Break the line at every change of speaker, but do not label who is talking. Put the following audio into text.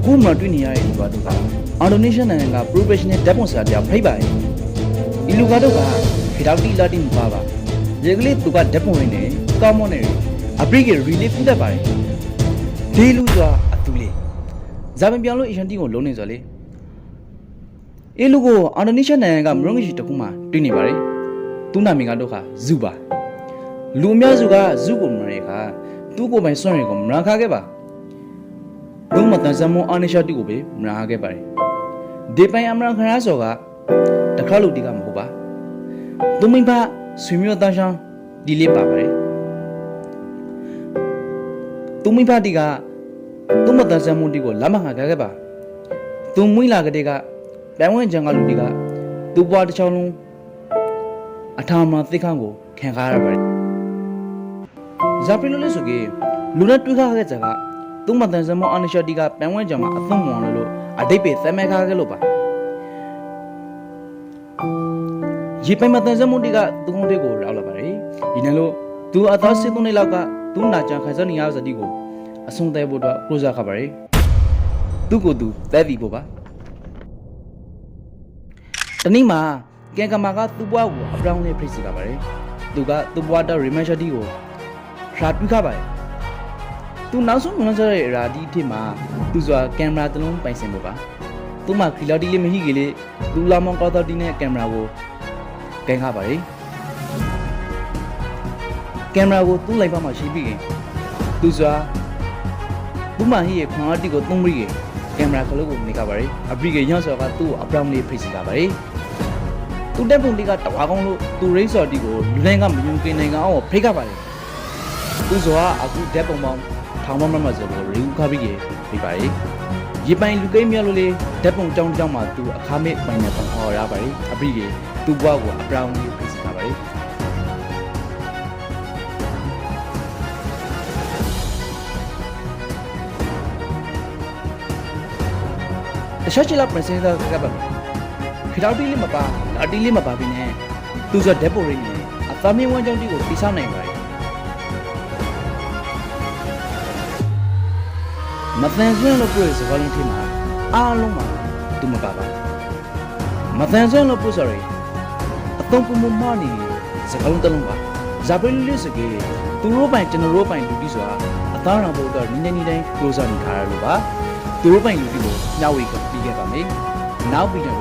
အခုမှတွေ့နေရတဲ့လူကတော့ကအော်တိုနေရှင်နိုင်ငံက professional ဓာတ်ပုံဆရာတယောက်ဖိတ်ပါတယ်ဒီလူကတော့ကဖီတောက်တီလာတီမပါပါရေကလေးသူကဓာတ်ပုံရင်းနေကောင်းမွန်နေအပရိက relief ဖြစ်တတ်ပါတယ်ဒီလူဆိုတာအတူလေးဇာပင်ပြောင်းလို့ HNT ကိုလုံးနေဆိုလေအေးလူကိုအော်တိုနေရှင်နိုင်ငံကမရုံးကြီးတခုမှတွေ့နေပါတယ်သူ့နာမည်ကတော့ကဇူပါလူအများစုကဇူကိုမရဲခါသူ့ကိုယ်ပိုင်စွန့်ရည်ကိုမရခါခဲ့ပါဘုံမတန်စမောအာနိရှာတီကိုပဲမရခဲ့ပါတယ်ဒီပိုင်အမရခရဆောကတခါလူတီကမဟုတ်ပါသူမိဘဆွေမျိုးသားရှောင်းဒီလေးပါပါတယ်သူမိဘတီကသူမတန်စမောတီကိုလက်မခါခဲ့ပါသူမွေးလာကတဲ့ကတန်ဝင်းချန်ကလူတီကသူ့ဘွားတစ်ချောင်းလုံးအထာမသိခန့်ကိုခံခါရပါတယ်ဇာပရီလိုလေးဆိုကေလူနဲ့တွေ့ခါခဲ့ကြကသူ့မတန်စမောအာနိရှာတီကပန်ဝဲကြမှာအသုံးဝင်လို့အတိတ်ပဲသမဲခါခဲ့လို့ပါရေပိုင်မတန်စမောတီကသူ့ကုန်းတွေကိုရောက်လာပါတယ်ဒီနဲ့လို့သူအသားစစ်သွင်းနေလောက်ကသူ့နာချန်ခိုင်စနေရစတီကိုအဆုံးသေးဖို့တော့ပရိုဇာခါပါတယ်သူ့ကိုသူသဲတီဖို့ပါတနည်းမှာကံကမာကသူ့ဘွားကိုအပြောင်းလဲဖိတ်စီလာပါတယ်သူကသူ့ဘွားတော့ရီမန်ရှာတီကိုရှာတွေ့ခပါတယ်သူနောက်ဆုံးမလွန်စားတဲ့အရာဒီအထစ်မှာသူစွာကင်မရာတစ်လုံးပိုင်ဆိုင်ဖို့ပါသူ့မှာခီလာတီလေးမရှိကြီးလေသူလာမောင်ကော်တော်တီနဲ့ကင်မရာကိုကင်ခပါတယ်ကင်မရာကိုသူ့လိုက်ပါမှရှိပြီးရင်သူစွာသူ့မှာဟိရဲ့ခွန်အားတီကိုသုံးပြီးရင်ကင်မရာကလေးကိုနေခပါတယ်အပရိကေရောက်စောကသူ့ကိုအပြောင်းလေးဖိတ်စီလာပါတယ်သူတက်ပုံတီကတဝါကောင်းလို့သူရိတ်စော်တီကိုလူတိုင်းကမယုံကင်းနိုင်အောင်ဖိတ်ခပါတယ်သူစွာအခုဓာတ်ပုံပေါင်းထောင်မမဆိုလို့ရီဦးခါပြီးပြပါတယ်ရေပိုင်လူကိန်းမြလို့လေဓာတ်ပုံကြောင်းကြောင်းမှာသူအခါမေ့ပိုင်နေပုံဟောရပါတယ်အပရိကေသူ့ဘွားကိုအပြောင်းလေးဖိတ်စီလာပါတယ်တခြားချီလာပရင်စင်သာကပ်ပါခရောက်တီလေးမပါအတီလေးမပါဘင်းနဲ့သူဆိုဓာတ်ပုံရင်းနေအသားမင်းဝမ်းကြောင်းတီကိုတိဆောက်နိုင်ပါတယ်မတန်ဆွမ်းလို့ပြောရစကားလုံးထိမှာအားလုံးမှာသူမပါပါမတန်ဆွမ်းလို့ပြောဆိုရယ်အတုံးပမမနေစကားလုံးတစ်လုံးပါဇာပရီလေးစကေသူတို့ပိုင်ကျွန်တော်တို့ပိုင်လူတီဆိုတာအသားရောင်ပေါ်တော့နင်းနေတိုင်းကြိုးစားနေခါရလို့ပါသူတို့ပိုင်လူတီကိုညှောက်ဝေကပြီးခဲ့ပါမယ်နောက်ပြီးတော့